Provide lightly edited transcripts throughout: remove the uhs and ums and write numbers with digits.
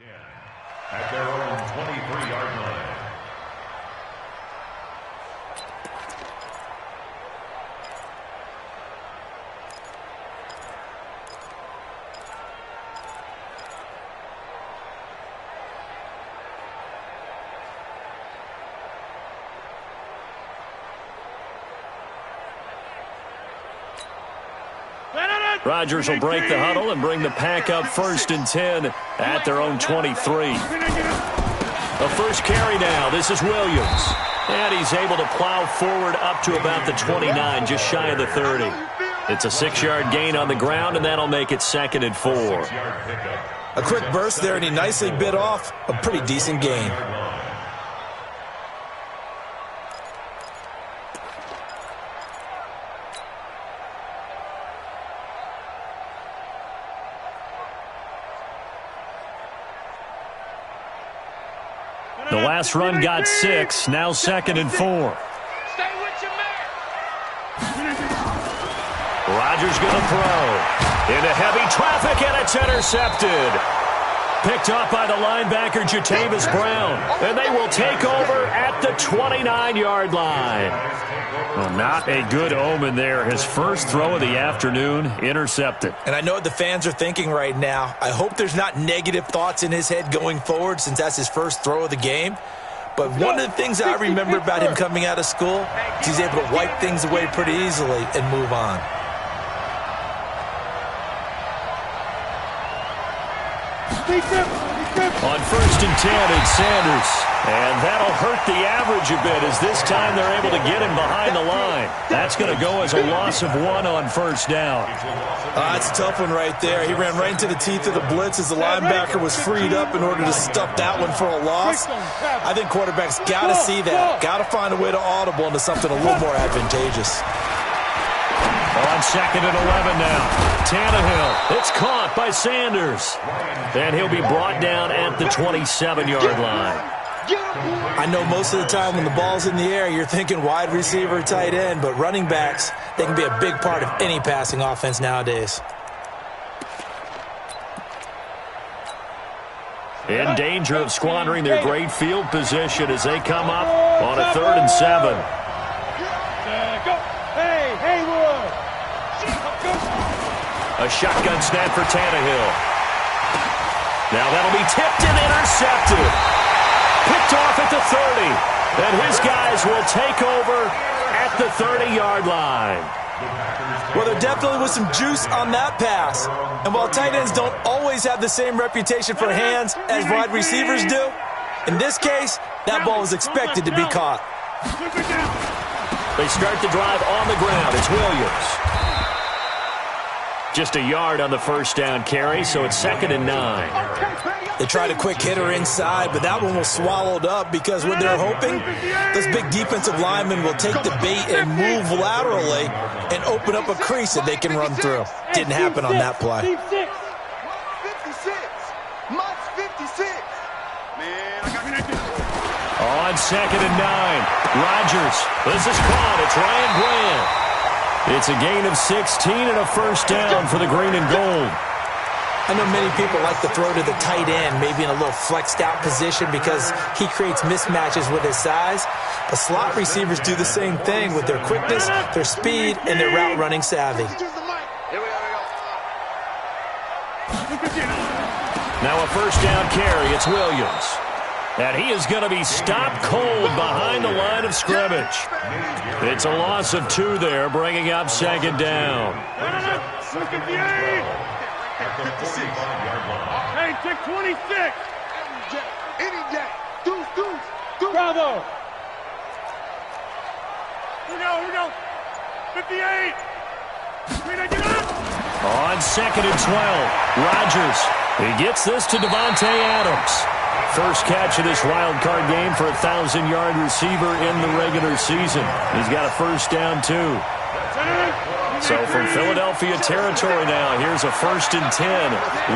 At their own 23-yard line. Rodgers will break the huddle and bring the pack up 1st and 10 at their own 23. The first carry now. This is Williams. And he's able to plow forward up to about the 29, just shy of the 30. It's a 6-yard gain on the ground, and that'll make it 2nd and 4. A quick burst there, and he nicely bit off a pretty decent gain. The last run got 6, now 2nd and 4. Stay with your man. Rodgers going to throw. Into heavy traffic, and it's intercepted. Picked up by the linebacker, Jatavis Brown. And they will take over at the 29-yard line. Well, not a good omen there. His first throw of the afternoon, intercepted. And I know what the fans are thinking right now. I hope there's not negative thoughts in his head going forward since that's his first throw of the game. But one of the things I remember about him coming out of school is he's able to wipe things away pretty easily and move on. On 1st and 10, it's Sanders. And that'll hurt the average a bit as this time they're able to get him behind the line. That's going to go as a loss of 1 on 1st down. That's a tough one right there. He ran right into the teeth of the blitz as the linebacker was freed up in order to stuff that one for a loss. I think quarterbacks got to see that. Got to find a way to audible into something a little more advantageous. On 2nd and 11 now. Tannehill. It's caught by Sanders. And he'll be brought down at the 27-yard line. I know most of the time when the ball's in the air, you're thinking wide receiver, tight end, but running backs, they can be a big part of any passing offense nowadays. In danger of squandering their great field position as they come up on a 3rd and 7. A shotgun snap for Tannehill. Now that'll be tipped and intercepted. Picked off at the 30. And his guys will take over at the 30-yard line. Well, there definitely was some juice on that pass. And while tight ends don't always have the same reputation for hands as wide receivers do, in this case, that ball was expected to be caught. They start the drive on the ground. It's Williams. Just a yard on the 1st down carry, so it's 2nd and 9. They tried a quick hitter inside, but that one was swallowed up because what they're hoping, those big defensive linemen will take the bait and move laterally and open up a crease that they can run through. Didn't happen on that play. 56. 56. On 2nd and 9, Rodgers. This is caught. It's Ryan Grant. It's a gain of 16 and a 1st down for the green and gold. I know many people like to throw to the tight end, maybe in a little flexed out position because he creates mismatches with his size. But slot receivers do the same thing with their quickness, their speed, and their route running savvy. Now a 1st down carry. It's Williams. And he is going to be stopped cold behind the line of scrimmage. It's a loss of 2 there, bringing up 2nd down. Hey, check 26. Bravo. Here we go. 58. On 2nd and 12, Rodgers. He gets this to Devontae Adams. First catch of this wild card game for a 1,000-yard receiver in the regular season. He's got a 1st down, too. So from Philadelphia territory now, here's a 1st and 10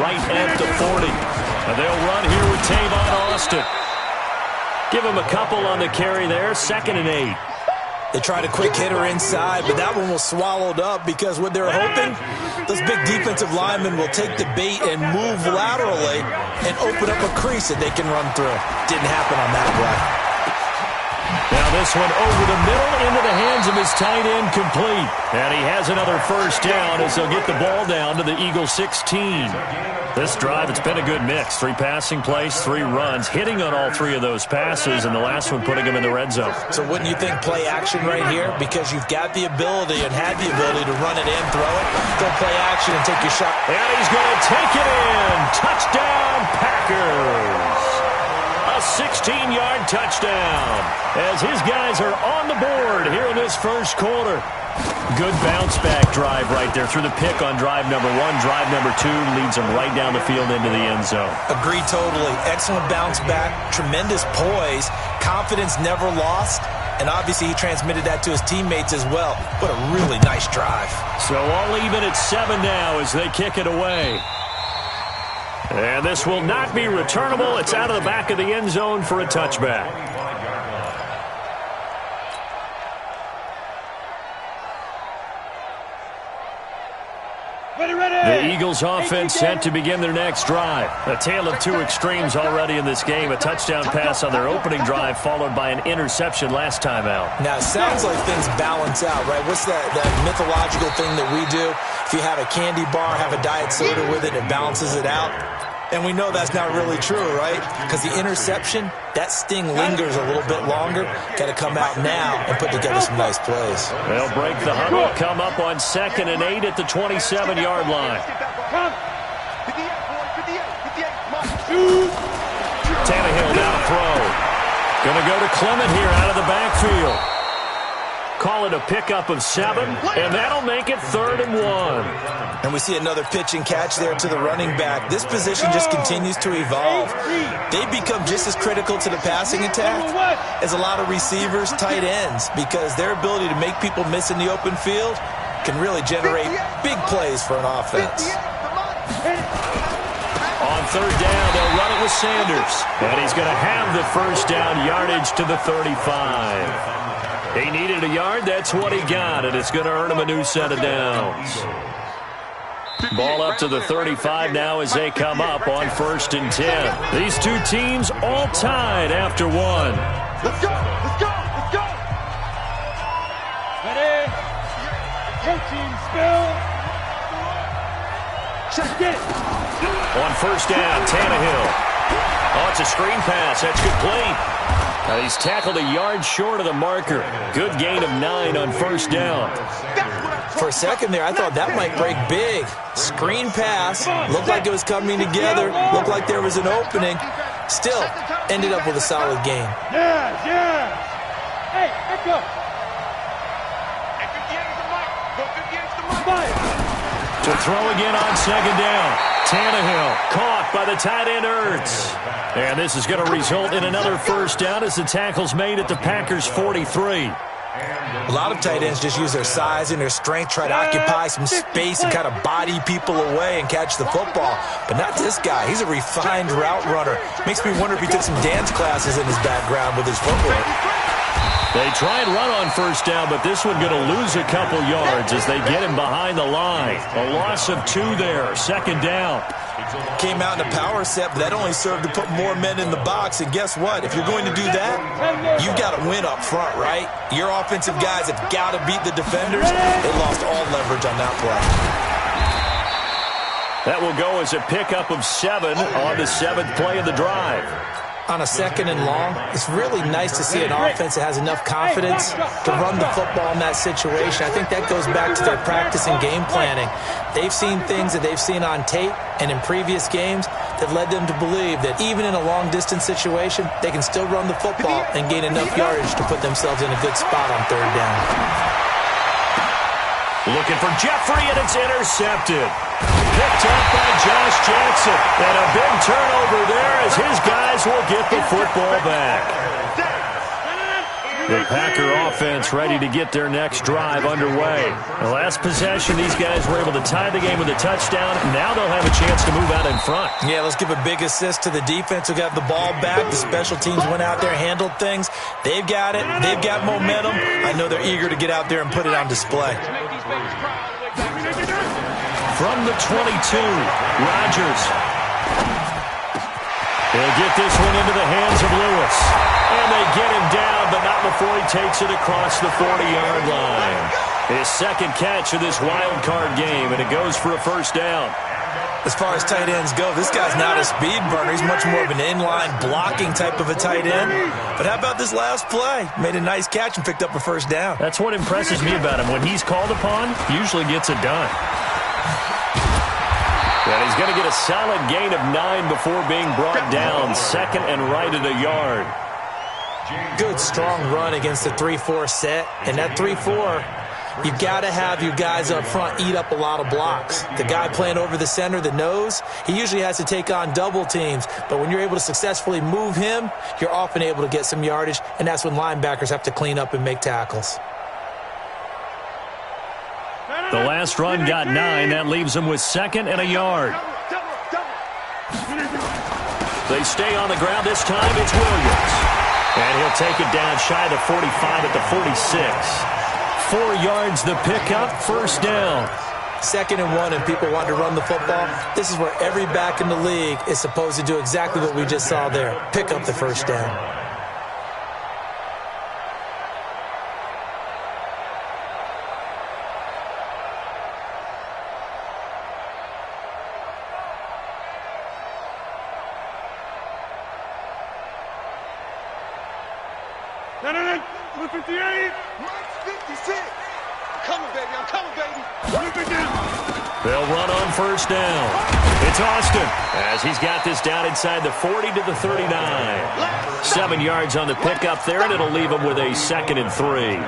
right at the 40. And they'll run here with Tavon Austin. Give him a couple on the carry there, 2nd and 8. They tried a quick hitter inside, but that one was swallowed up because what they're hoping, those big defensive linemen will take the bait and move laterally and open up a crease that they can run through. Didn't happen on that play. Now this one over the middle into the hands of his tight end, complete. And he has another first down as they'll get the ball down to the Eagles 16. This drive, it's been a good mix. 3 passing plays, 3 runs, hitting on all 3 of those passes, and the last one putting him in the red zone. So wouldn't you think play action right here? Because you've got the ability and had the ability to run it in, throw it, go play action and take your shot. And he's going to take it in. Touchdown, Packers. A 16-yard touchdown as his guys are on the board here in this first quarter. Good bounce-back drive right there through the pick on drive number 1. Drive number 2 leads him right down the field into the end zone. Agree totally. Excellent bounce-back, tremendous poise, confidence never lost, and obviously he transmitted that to his teammates as well. What a really nice drive. So all even at 7 now as they kick it away. And this will not be returnable. It's out of the back of the end zone for a touchback. The Eagles offense set to begin their next drive. A tale of 2 extremes already in this game. A touchdown pass on their opening drive followed by an interception last time out. Now, it sounds like things balance out, right? What's that mythological thing that we do? If you have a candy bar, have a diet soda with it, it balances it out. And we know that's not really true, right? Because the interception, that sting lingers a little bit longer. Got to come out now and put together some nice plays. They'll break the huddle, come up on 2nd and 8 at the 27-yard line. Tannehill now to throw. Going to go to Clement here out of the backfield. Call it a pickup of 7, and that'll make it 3rd and 1. And we see another pitch and catch there to the running back. This position just continues to evolve. They become just as critical to the passing attack as a lot of receivers, tight ends, because their ability to make people miss in the open field can really generate big plays for an offense. On 3rd down, they'll run it with Sanders. And he's going to have the first down yardage to the 35. He needed a yard. That's what he got, and it's going to earn him a new set of downs. Ball up to the 35 now as they come up on 1st and 10. These 2 teams all tied after 1. Let's go! Let's go! Let's go! Ready? Coaching spill. Check it. On 1st down, Tannehill. Oh, it's a screen pass. That's complete. He's tackled a yard short of the marker. Good gain of 9 on 1st down. For a second there, I thought that might break big. Screen pass. Looked like it was coming together. Looked like there was an opening. Still, ended up with a solid game. Yeah. Hey, echo. To throw again on 2nd down. Tannehill caught by the tight end Ertz. And this is going to result in another first down as the tackle's made at the Packers' 43. A lot of tight ends just use their size and their strength, try to occupy some space and kind of body people away and catch the football. But not this guy. He's a refined route runner. Makes me wonder if he took some dance classes in his background with his footwork. They try and run on first down, but this one going to lose a couple yards as they get him behind the line. A loss of 2 there, 2nd down. Came out in a power set, but that only served to put more men in the box. And guess what? If you're going to do that, you've got to win up front, right? Your offensive guys have got to beat the defenders. They lost all leverage on that play. That will go as a pickup of 7 on the 7th play of the drive. On a 2nd and long, it's really nice to see an offense that has enough confidence to run the football in that situation. I think that goes back to their practice and game planning. They've seen things that they've seen on tape and in previous games that led them to believe that even in a long-distance situation, they can still run the football and gain enough yardage to put themselves in a good spot on 3rd down. Looking for Jeffrey, and it's intercepted. Picked up by Josh Jackson. And a big turnover there as his guys will get the football back. The Packer offense ready to get their next drive underway. The last possession, these guys were able to tie the game with a touchdown. Now they'll have a chance to move out in front. Yeah, let's give a big assist to the defense who got the ball back. The special teams went out there, handled things. They've got it. They've got momentum. I know they're eager to get out there and put it on display. From the 22, Rodgers. He'll get this one into the hands of Lewis. And they get him down, but not before he takes it across the 40-yard line. His second catch of this wild card game, and it goes for a first down. As far as tight ends go, this guy's not a speed burner. He's much more of an inline blocking type of a tight end. But how about this last play? Made a nice catch and picked up a first down. That's what impresses me about him. When he's called upon, he usually gets it done. And he's going to get a solid gain of 9 before being brought down. Second and right at a yard. Good, strong run against the 3-4 set. And that 3-4, you've got to have your guys up front eat up a lot of blocks. The guy playing over the center, the nose, he usually has to take on double teams. But when you're able to successfully move him, you're often able to get some yardage. And that's when linebackers have to clean up and make tackles. The last run got 9. That leaves them with second and a yard. They stay on the ground. This time it's Williams. And he'll take it down shy of the 45 at the 46. 4 yards the pickup, first down. Second and 1 and people want to run the football. This is where every back in the league is supposed to do exactly what we just saw there. Pick up the first down. No, 58. Mike 56. Coming, baby. I'm coming, baby. They'll run on first down. It's Austin as he's got this down inside the 40 to the 39. 7 yards on the pickup there, and it'll leave them with a second and 3.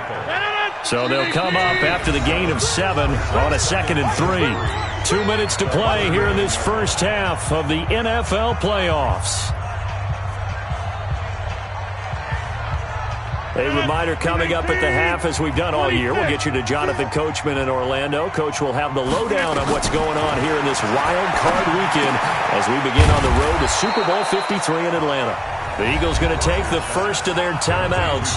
So they'll come up after the gain of 7 on a second and 3. 2 minutes to play here in this first half of the NFL playoffs. A reminder coming up at the half, as we've done all year. We'll get you to Jonathan Coachman in Orlando. Coach will have the lowdown on what's going on here in this wild card weekend as we begin on the road to Super Bowl 53 in Atlanta. The Eagles going to take the first of their timeouts.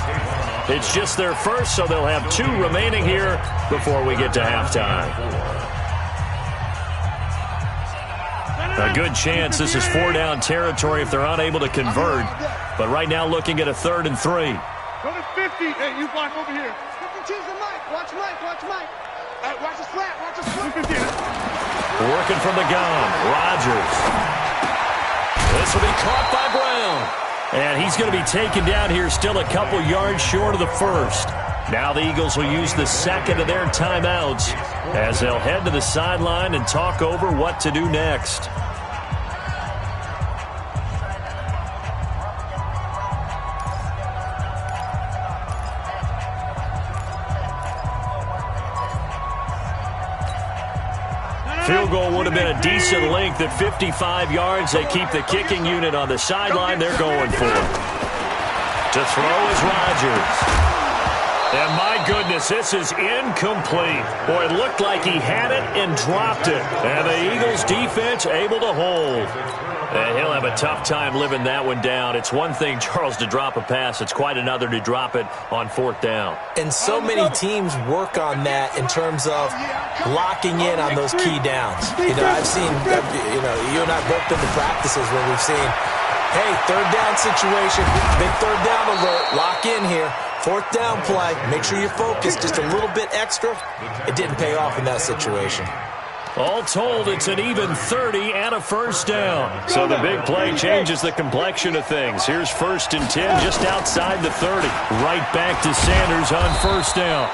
It's just their first, so they'll have 2 remaining here before we get to halftime. A good chance this is 4-down territory if they're unable to convert. But right now looking at a 3rd and 3. Go to 50. Hey, you block over here. 52's the Mike. Watch Mike. Watch Mike. Watch the flat. Watch the flat. Working from the gun. Rodgers. This will be caught by Brown. And he's going to be taken down here still a couple yards short of the first. Now the Eagles will use the second of their timeouts as they'll head to the sideline and talk over what to do next. Field goal would have been a decent length at 55 yards. They keep the kicking unit on the sideline. They're going for it. To throw is Rodgers. And my goodness, this is incomplete. Boy, it looked like he had it and dropped it. And the Eagles defense able to hold. And he'll have a tough time living that one down. It's one thing, Charles, to drop a pass. It's quite another to drop it on 4th down. And so many teams work on that in terms of locking in on those key downs. You know, I've seen, you and I both been to practices where we've seen, hey, 3rd down situation, big 3rd down alert, lock in here. 4th down play, make sure you're focused just a little bit extra. It didn't pay off in that situation. All told, it's an even 30 and a first down. So the big play changes the complexion of things. Here's 1st and 10 just outside the 30. Right back to Sanders on first down.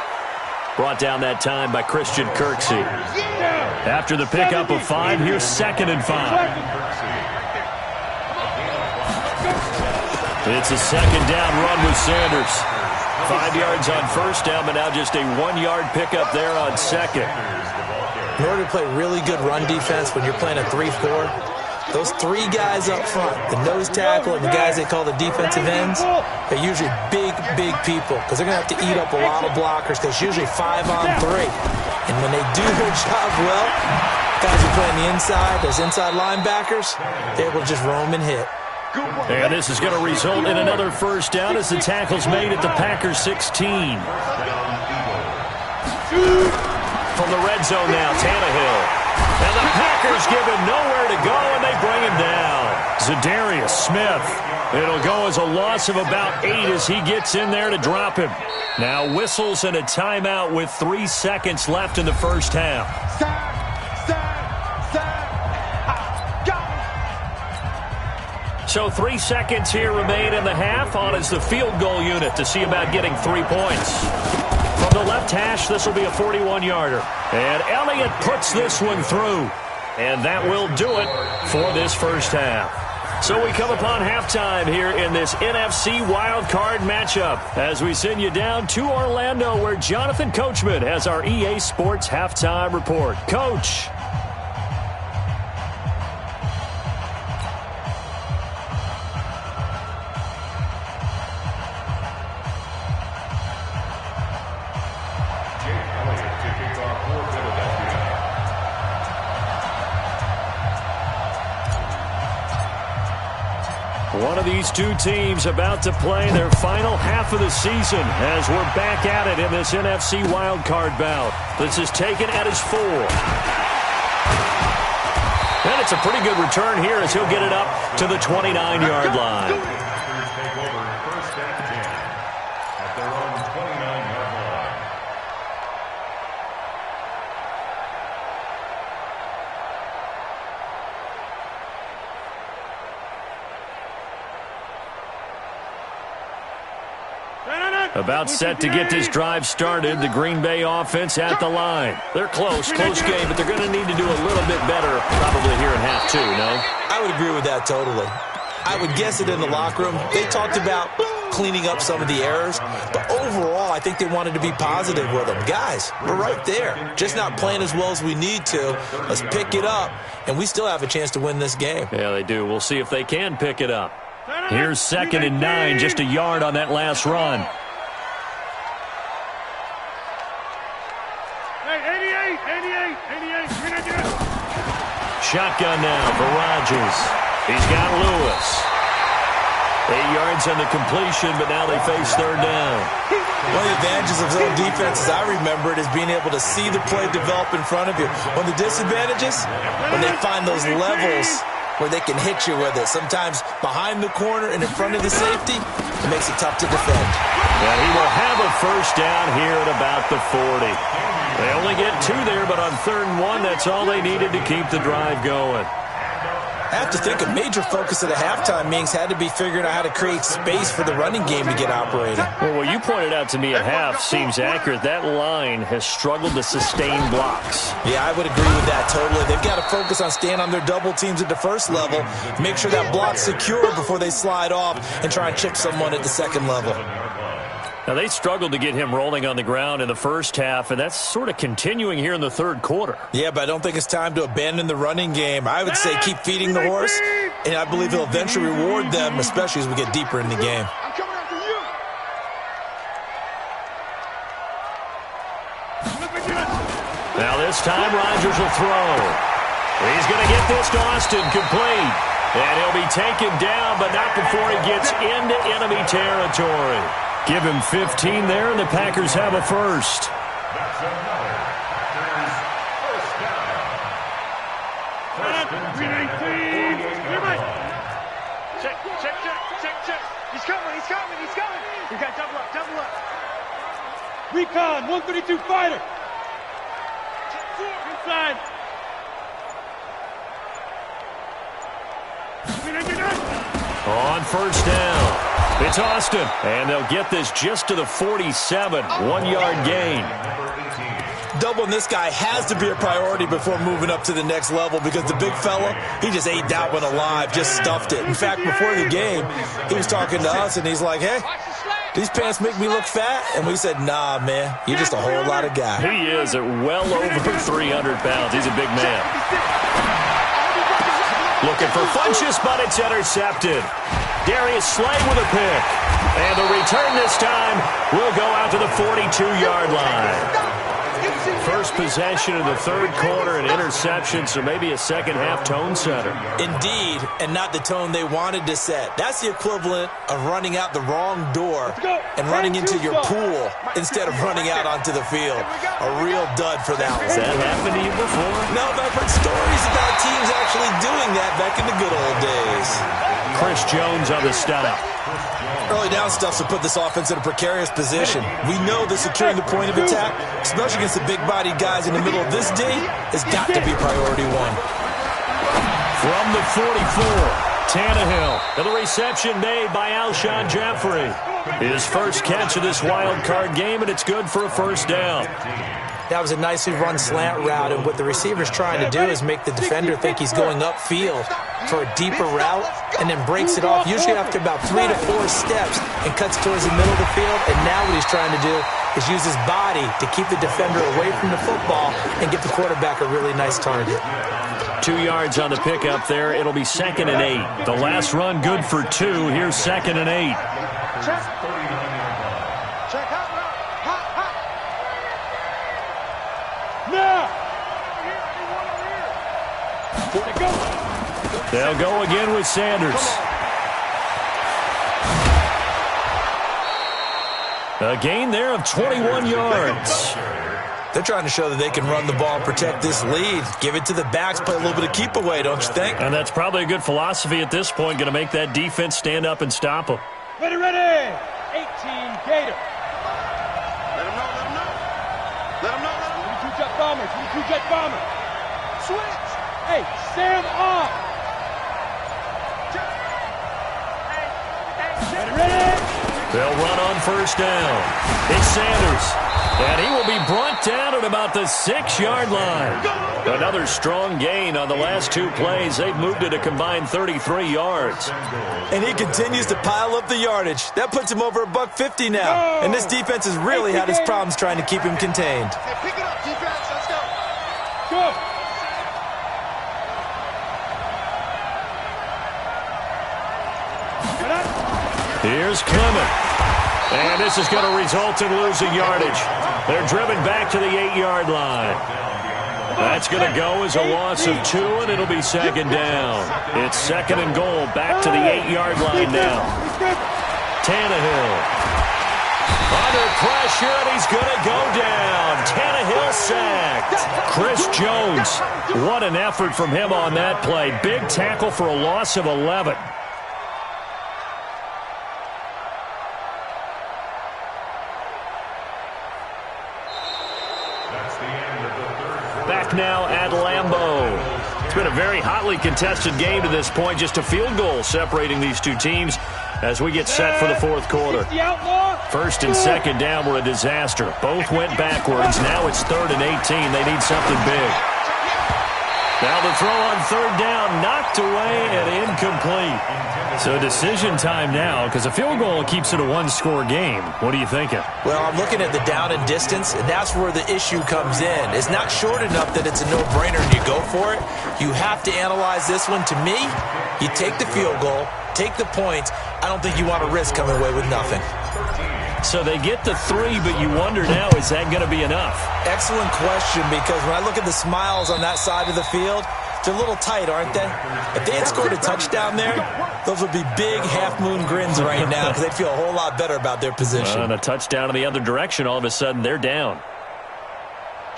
Brought down that time by Christian Kirksey. After the pickup of 5, here's 2nd and 5. It's a 2nd down run with Sanders. 5 yards on first down, but now just a 1-yard pickup there on 2nd. In order to play really good run defense when you're playing a 3-4, Those three guys up front, the nose tackle and the guys they call the defensive ends, they're usually big, big people because they're going to have to eat up a lot of blockers because it's usually 5-on-3. And when they do their job well, guys who play on the inside, those inside linebackers, they're able to just roam and hit. And this is going to result in another first down as the tackle's made at the Packers 16. From the red zone now, Tannehill. And the Packers give him nowhere to go, and they bring him down. Zadarius Smith. It'll go as a loss of about 8 as he gets in there to drop him. Now whistles and a timeout with 3 seconds left in the first half. So 3 seconds here remain in the half. On is the field goal unit to see about getting 3 points. From the left hash, this will be a 41-yarder. And Elliott puts this one through. And that will do it for this first half. So we come upon halftime here in this NFC wildcard matchup as we send you down to Orlando where Jonathan Coachman has our EA Sports halftime report. Coach. One of these two teams about to play their final half of the season as we're back at it in this NFC wildcard bout. This is taken at his 4. And it's a pretty good return here as he'll get it up to the 29-yard line. Take over first and 10 at their own 29-yard line. About set to get this drive started, the Green Bay offense at the line. They're close game, but they're going to need to do a little bit better probably here in half 2, no? I would agree with that totally. I would guess it in the locker room. They talked about cleaning up some of the errors, but overall, I think they wanted to be positive with them. Guys, we're right there. Just not playing as well as we need to. Let's pick it up, and we still have a chance to win this game. Yeah, they do. We'll see if they can pick it up. Here's 2nd and 9, just a yard on that last run. Shotgun now for Rodgers. He's got Lewis. 8 yards on the completion, but now they face 3rd down. One of the advantages of zone defense, as I remember it, is being able to see the play develop in front of you. One of the disadvantages, when they find those levels where they can hit you with it. Sometimes behind the corner and in front of the safety, it makes it tough to defend. And he will have a first down here at about the 40. They only get 2 there, but on 3rd and 1, that's all they needed to keep the drive going. I have to think a major focus of the halftime meetings had to be figuring out how to create space for the running game to get operating. Well, what you pointed out to me at half seems accurate. That line has struggled to sustain blocks. Yeah, I would agree with that totally. They've got to focus on staying on their double teams at the first level, make sure that block's secure before they slide off and try and chip someone at the second level. Now, they struggled to get him rolling on the ground in the first half, and that's sort of continuing here in the 3rd quarter. Yeah, but I don't think it's time to abandon the running game. I would say keep feeding the horse, and I believe he'll eventually reward them, especially as we get deeper in the game. I'm coming after you. Now this time Rodgers will throw. He's going to get this to Austin complete. And he'll be taken down, but not before he gets into enemy territory. Give him 15 there, and the Packers have a first. That's another Packers first down. Check. He's coming. We got double up. Recon, 132 fighter. Inside. On first down. It's Austin, and they'll get this just to the 47, 1-yard gain. Doubling this guy has to be a priority before moving up to the next level because the big fella, he just ate that one alive, just stuffed it. In fact, before the game, he was talking to us, and he's like, hey, these pants make me look fat? And we said, nah, man, you're just a whole lot of guy. He is at well over 300 pounds. He's a big man. Looking for Funchess, but it's intercepted. Darius Slay with a pick. And the return this time will go out to the 42-yard line. First possession of the third quarter, an interception, so maybe a second-half tone setter. Indeed, and not the tone they wanted to set. That's the equivalent of running out the wrong door and running into your pool instead of running out onto the field. A real dud for that one. Has that happened to you before? No, but I've heard stories about teams actually doing that back in the good old days. Chris Jones on the stop. Early down stuff to put this offense in a precarious position. We know that securing the point of attack, especially against the big-bodied guys in the middle of this D, has got to be priority one. From the 44, Tannehill. And the reception made by Alshon Jeffrey. His first catch of this wild card game, and it's good for a first down. That was a nicely run slant route, and what the receiver's trying to do is make the defender think he's going upfield for a deeper route, and then breaks it off, usually after about 3 to 4 steps, and cuts towards the middle of the field. And now what he's trying to do is use his body to keep the defender away from the football and get the quarterback a really nice target. 2 yards on the pickup there. It'll be 2nd and 8. The last run good for 2. Here's 2nd and 8. They'll go again with Sanders. A gain there of 21 yards. They're trying to show that they can run the ball and protect this lead. Give it to the backs, play a little bit of keep away, don't you think? And that's probably a good philosophy at this point, going to make that defense stand up and stop them. Ready, ready. 18 Gator. Let him know, let him know. Let him know, let him know. 22 jet bomber, 22 jet bomber. Switch. Hey, Sam off. Ready, ready. They'll run on first down. It's Sanders. And he will be brought down at about the 6-yard line. Another strong gain on the last 2 plays. They've moved it a combined 33 yards. And he continues to pile up the yardage. That puts him over $150 now. And this defense has really had its problems trying to keep him contained. Hey, pick it up, defense. Let's go. Go. Here's Clement. And this is going to result in losing yardage. They're driven back to the 8-yard line. That's going to go as a loss of 2, and it'll be 2nd down. It's 2nd and goal, back to the 8-yard line now. Tannehill. Under pressure, and he's going to go down. Tannehill sacked. Chris Jones. What an effort from him on that play. Big tackle for a loss of 11. Back now at Lambeau. It's been a very hotly contested game to this point. Just a field goal separating these two teams as we get set for the fourth quarter. First and second down were a disaster. Both went backwards. Now it's 3rd and 18. They need something big. Now the throw on 3rd down, knocked away and incomplete. So decision time now, because a field goal keeps it a 1-score game. What are you thinking? Well, I'm looking at the down and distance, and that's where the issue comes in. It's not short enough that it's a no-brainer and you go for it. You have to analyze this one. To me, you take the field goal, take the points. I don't think you want to risk coming away with nothing. So they get the 3, but you wonder now, is that going to be enough? Excellent question, because when I look at the smiles on that side of the field, they're a little tight, aren't they? If they had scored a touchdown there, those would be big half-moon grins right now because they'd feel a whole lot better about their position. And a touchdown in the other direction, all of a sudden they're down.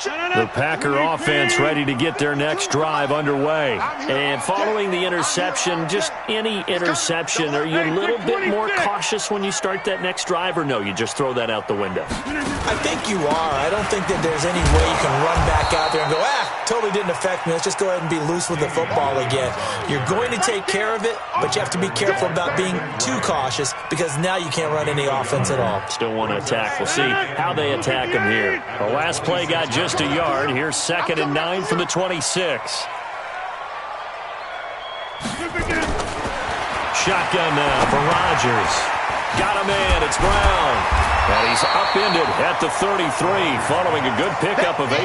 The Packer offense ready to get their next drive underway. And following the interception, just any interception, are you a little bit more cautious when you start that next drive, or no, you just throw that out the window? I think you are. I don't think that there's any way you can run back out there and go, totally didn't affect me. Let's just go ahead and be loose with the football again. You're going to take care of it, but you have to be careful about being too cautious because now you can't run any offense at all. Still want to attack. We'll see how they attack them here. The last play got just a yard. Here's 2nd and 9 from the 26. Shotgun now for Rodgers. Got a man. It's Brown. And he's upended at the 33 following a good pickup of 8.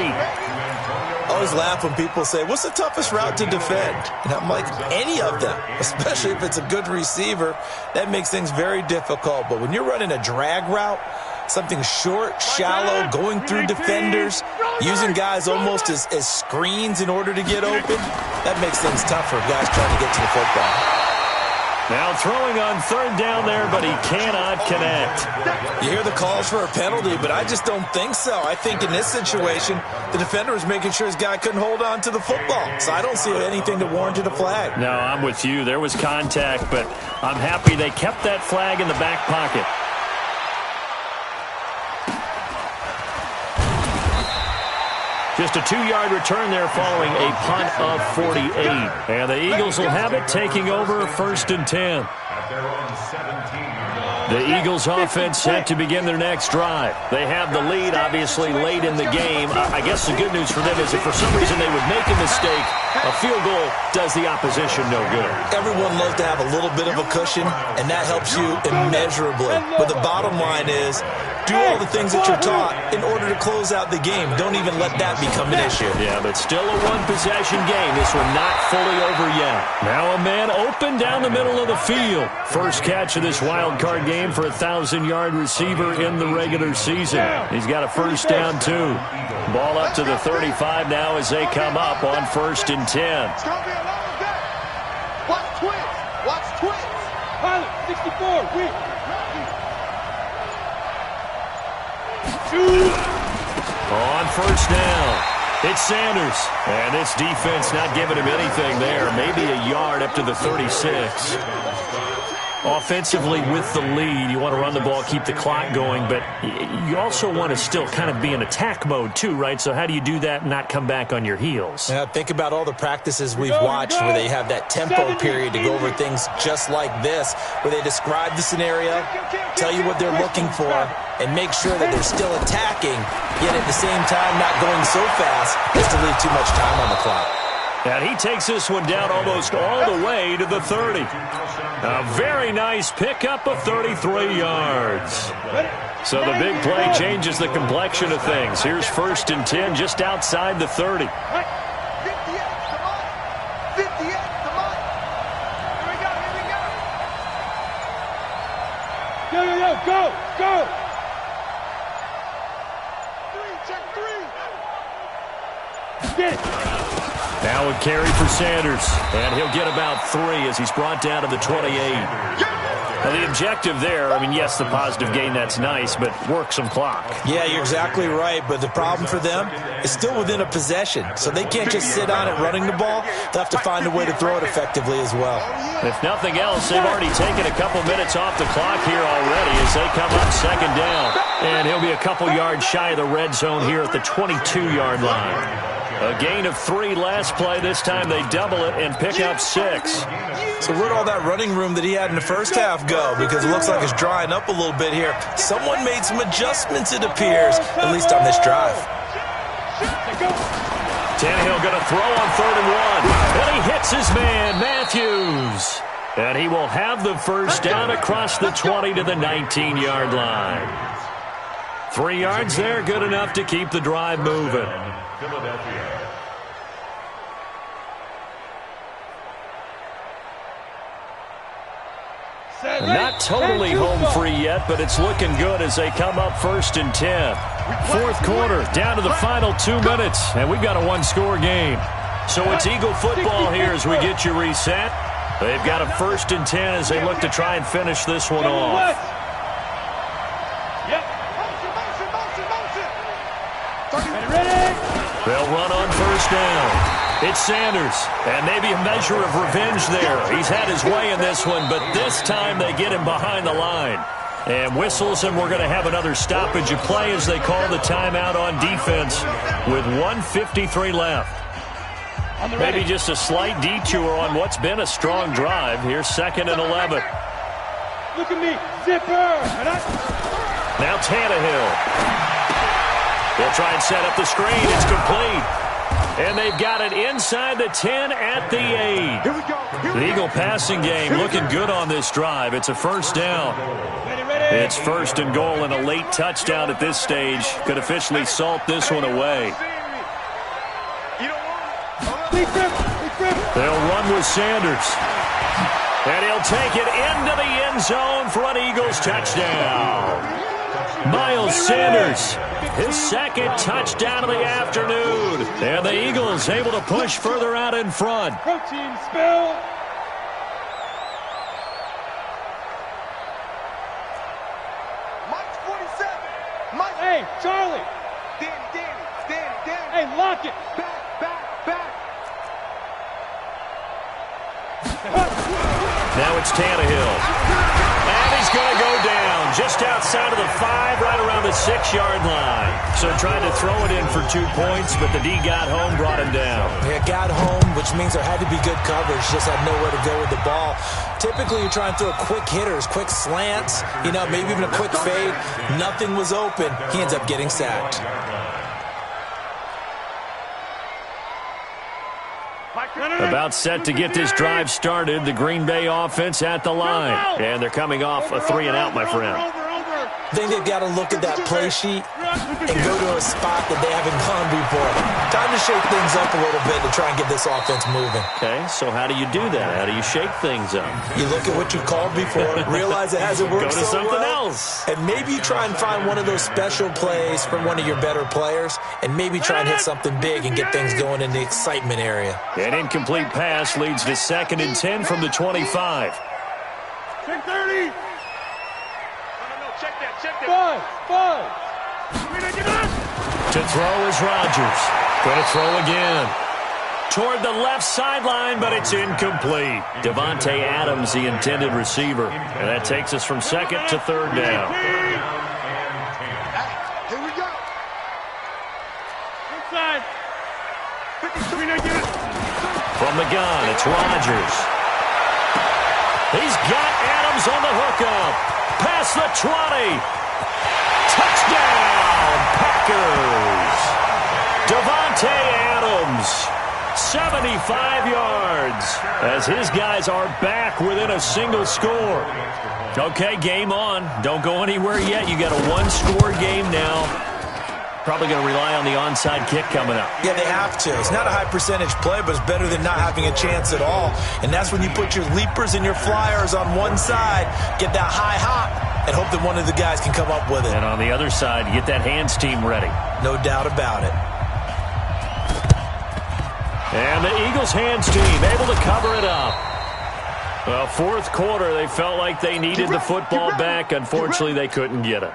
Oh, always laugh when people say, what's the toughest route to defend? And I'm like, any of them, especially if it's a good receiver. That makes things very difficult. But when you're running a drag route, something short, shallow, going through defenders, using guys almost as screens in order to get open, that makes things tough for guys trying to get to the football. Now throwing on third down there, but he cannot connect. You hear the calls for a penalty, but I just don't think so. I think in this situation, the defender was making sure his guy couldn't hold on to the football. So I don't see anything that warranted a flag. No, I'm with you. There was contact, but I'm happy they kept that flag in the back pocket. Just a 2-yard return there following a punt of 48. And the Eagles will have it, taking over 1st and 10. The Eagles offense set to begin their next drive. They have the lead, obviously, late in the game. I guess the good news for them is if for some reason they would make a mistake, a field goal does the opposition no good. Everyone loves to have a little bit of a cushion, and that helps you immeasurably. But the bottom line is, do all the things that you're taught in order to close out the game. Don't even let that become an issue. Yeah, but still a one-possession game. This one not fully over yet. Now a man open down the middle of the field. First catch of this wild card game for a 1,000-yard receiver in the regular season. He's got a first down, too. Ball up to the 35 now as they come up on 1st and 10. It's going to be a long day. Watch twins. Watch twins. Pilot, 64, win. On first down, it's Sanders. And this defense not giving him anything there. Maybe a yard up to the 36. Offensively with the lead, you want to run the ball, keep the clock going, but you also want to still kind of be in attack mode too, right? So how do you do that and not come back on your heels? Yeah, think about all the practices we've watched where they have that tempo period to go over things just like this, where they describe the scenario, tell you what they're looking for, and make sure that they're still attacking, yet at the same time not going so fast as to leave too much time on the clock. And he takes this one down almost all the way to the 30. A very nice pickup of 33 yards. So the big play changes the complexion of things. Here's 1st and 10 just outside the 30. 58, come on. 58, come on. Here we go, here we go. Yo, go, go. 3, check 3. Get it. Now a carry for Sanders, and he'll get about 3 as he's brought down to the 28. Now the objective there, I mean, yes, the positive gain, that's nice, but work some clock. Yeah, you're exactly right, but the problem for them is still within a possession, so they can't just sit on it running the ball. They'll have to find a way to throw it effectively as well. If nothing else, they've already taken a couple minutes off the clock here already as they come up 2nd down. And he'll be a couple yards shy of the red zone here at the 22-yard line. A gain of 3 last play. This time they double it and pick up 6. So where'd all that running room that he had in the first half go? Because it looks like it's drying up a little bit here. Someone made some adjustments, it appears, at least on this drive. Tannehill going to throw on 3rd and 1. And he hits his man, Matthews. And he will have the first down across the 20 to the 19-yard line. 3 yards there, good enough to keep the drive moving. Philadelphia. Not totally home free yet, but it's looking good as they come up 1st and 10. 4th quarter, down to the final 2 minutes, and we've got a 1-score game. So it's Eagle football here as we get you reset. They've got a 1st and 10 as they look to try and finish this one off. They'll run on 1st down. It's Sanders, and maybe a measure of revenge there. He's had his way in this one, but this time they get him behind the line. And whistles, and we're going to have another stoppage of play as they call the timeout on defense with 1:53 left. Maybe just a slight detour on what's been a strong drive. Here's 2nd and 11. Look at me, zipper. Now Tannehill. They'll try and set up the screen. It's complete. And they've got it inside the 10 at the 8. Here we go. The Eagle passing game looking good on this drive. It's a 1st down. It's 1st and goal and a late touchdown at this stage. Could officially salt this one away. You know They'll run with Sanders. And he'll take it into the end zone for an Eagles touchdown. Miles Sanders, his second touchdown of the afternoon. And the Eagles able to push further out in front. Protein spill. Mike's 47. Mike. Hey, Charlie. Danny. Hey, lock it. Back. Now it's Tannehill. And he's going to go down just outside of the 5, right around the 6-yard line. So trying to throw it in for 2 points, but the D got home, brought him down. Yeah, got home, which means there had to be good coverage, just had nowhere to go with the ball. Typically, you're trying to throw quick hitters, quick slants, maybe even a quick fade. Nothing was open. He ends up getting sacked. About set to get this drive started, the Green Bay offense at the line. And they're coming off a 3-and-out, my friend. I think they've got to look at that play sheet and go to a spot that they haven't gone before. Time to shake things up a little bit to try and get this offense moving. Okay, so how do you do that? How do you shake things up? You look at what you've called before, realize it hasn't worked Go to so something well, else. and maybe you try and find one of those special plays from one of your better players, and maybe try and hit something big and get things going in the excitement area. An incomplete pass leads to 2nd and 10 from the 25. Check 30. Check that. 5. To throw is Rodgers. Going to throw again. Toward the left sideline, but it's incomplete. Davante Adams, the intended receiver. And that takes us from 2nd to 3rd down. Here we go. Inside. From the gun, it's Rodgers. He's got Adams on the hookup. Past the 20. Touchdown, Packers. Davante Adams, 75 yards, as his guys are back within a single score. Okay, game on. Don't go anywhere yet. You got a 1-score game now. Probably going to rely on the onside kick coming up. Yeah, they have to. It's not a high percentage play, but it's better than not having a chance at all. And that's when you put your leapers and your flyers on one side, get that high hop, and hope that one of the guys can come up with it. And on the other side, you get that hands team ready. No doubt about it. And the Eagles hands team able to cover it up. Well, 4th quarter, they felt like they needed the football back. Unfortunately, they couldn't get it.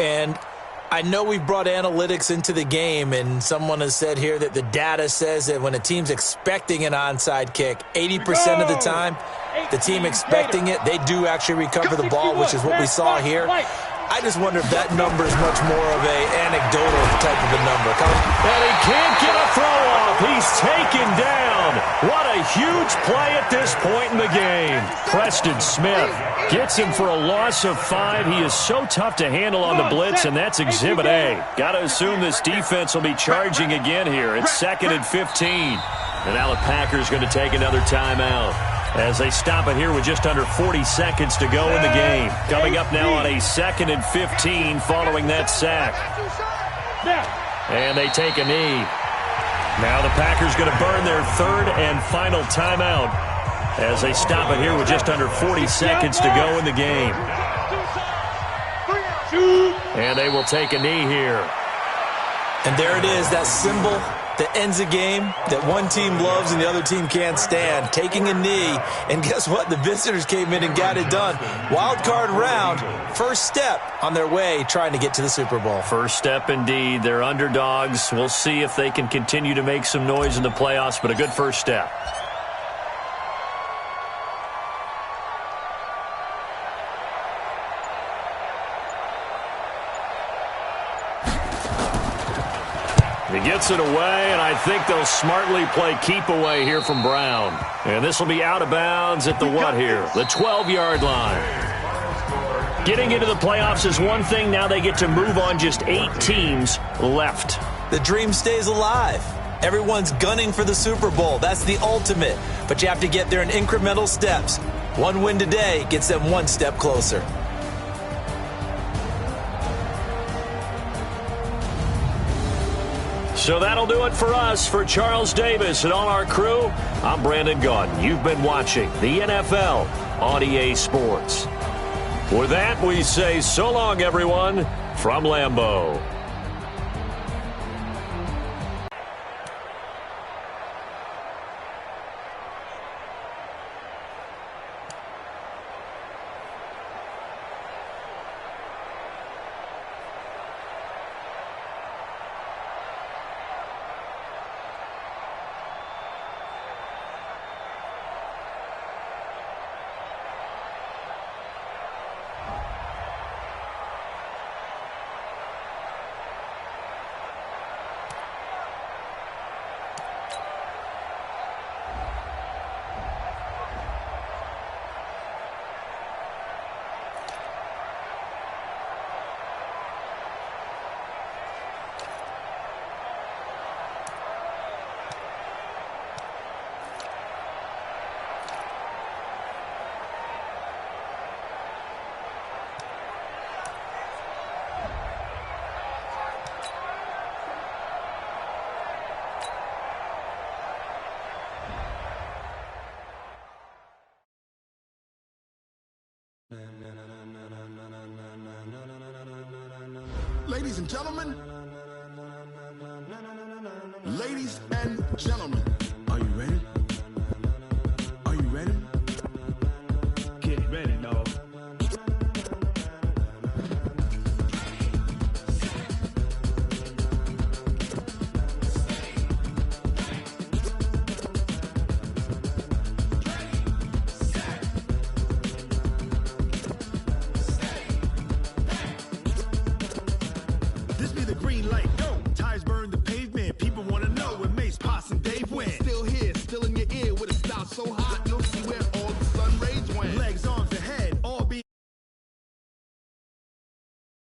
And I know we've brought analytics into the game, and someone has said here that the data says that when a team's expecting an onside kick, 80% of the time, the team expecting it, they do actually recover the ball, which is what we saw here. I just wonder if that number is much more of an anecdotal type of a number. And he can't get a throw off. He's taken down. What a huge play at this point in the game. Preston Smith gets him for a loss of 5. He is so tough to handle on the blitz, and that's Exhibit A. Got to assume this defense will be charging again here. It's 2nd and 15. And now the Packers going to take another timeout as they stop it here with just under 40 seconds to go in the game. Coming up now on a 2nd and 15 following that sack. And they take a knee. Now the Packers going to burn their 3rd and final timeout as they stop it here with just under 40 seconds to go in the game. And they will take a knee here. And there it is, that symbol that ends a game that one team loves and the other team can't stand. Taking a knee, and guess what? The visitors came in and got it done. Wild card round, first step on their way trying to get to the Super Bowl. First step indeed. They're underdogs. We'll see if they can continue to make some noise in the playoffs, but a good first step. He gets it away, and I think they'll smartly play keep away here from Brown. And this will be out of bounds at the what here? The 12-yard line. Getting into the playoffs is one thing. Now they get to move on. Just 8 teams left. The dream stays alive. Everyone's gunning for the Super Bowl. That's the ultimate. But you have to get there in incremental steps. One win today gets them one step closer. So that'll do it for us. For Charles Davis and all our crew, I'm Brandon Gaudin. You've been watching the NFL on EA Sports. With that, we say so long, everyone, from Lambeau. Ladies and gentlemen,